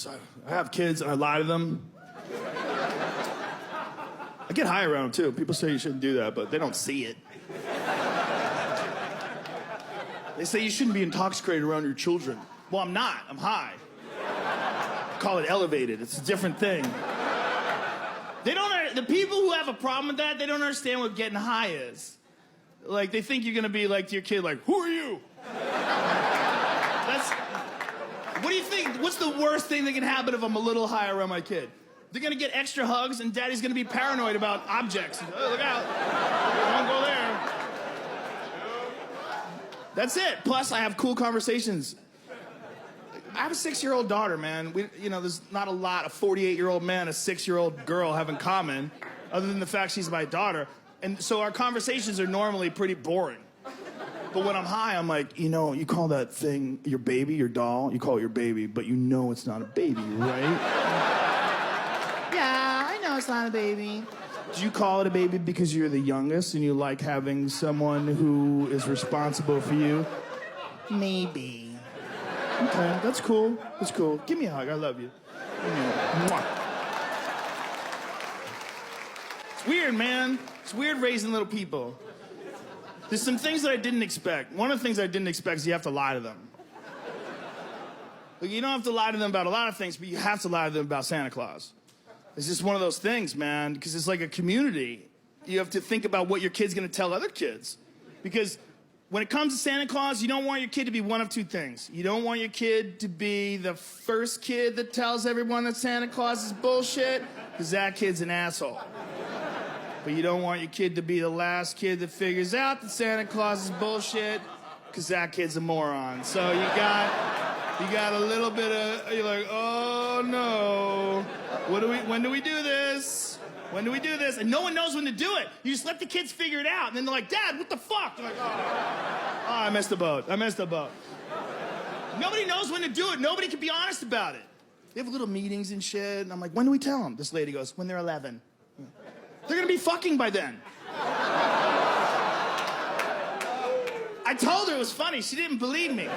So I have kids and I lie to them. I get high around them too. People say you shouldn't do that, but they don't see it. They say you shouldn't be intoxicated around your children. Well, I'm not. I'm high. I call it elevated. It's a different thing. The people who have a problem with that, they don't understand what getting high is. Like, they think you're gonna be like to your kid, like, who are you? What do you think? What's the worst thing that can happen if I'm a little high around my kid? They're gonna get extra hugs, and daddy's gonna be paranoid about objects. Oh, look out. Don't go there. That's it. Plus, I have cool conversations. I have a 6-year-old daughter, man. There's not a lot a 48-year-old man and a 6-year-old girl have in common, other than the fact she's my daughter. And so our conversations are normally pretty boring. But when I'm high, I'm like, you call that thing your baby, your doll, you call it your baby, but you know it's not a baby, right? Yeah, I know it's not a baby. Do you call it a baby because you're the youngest and you like having someone who is responsible for you? Maybe. Okay, that's cool. That's cool. Give me a hug. I love you. Mwah. It's weird, man. It's weird raising little people. There's some things that I didn't expect. One of the things I didn't expect is you have to lie to them. Like, you don't have to lie to them about a lot of things, but you have to lie to them about Santa Claus. It's just one of those things, man, because it's like a community. You have to think about what your kid's going to tell other kids. Because when it comes to Santa Claus, you don't want your kid to be one of two things. You don't want your kid to be the first kid that tells everyone that Santa Claus is bullshit, because that kid's an asshole. But you don't want your kid to be the last kid that figures out that Santa Claus is bullshit, because that kid's a moron. So you got a little bit of, you're like, oh no, when do we do this? When do we do this? And no one knows when to do it. You just let the kids figure it out. And then they're like, Dad, what the fuck? They're like, oh, I missed the boat. Nobody knows when to do it. Nobody can be honest about it. They have little meetings and shit. And I'm like, when do we tell them? This lady goes, when they're 11. They're going to be fucking by then. I told her it was funny. She didn't believe me.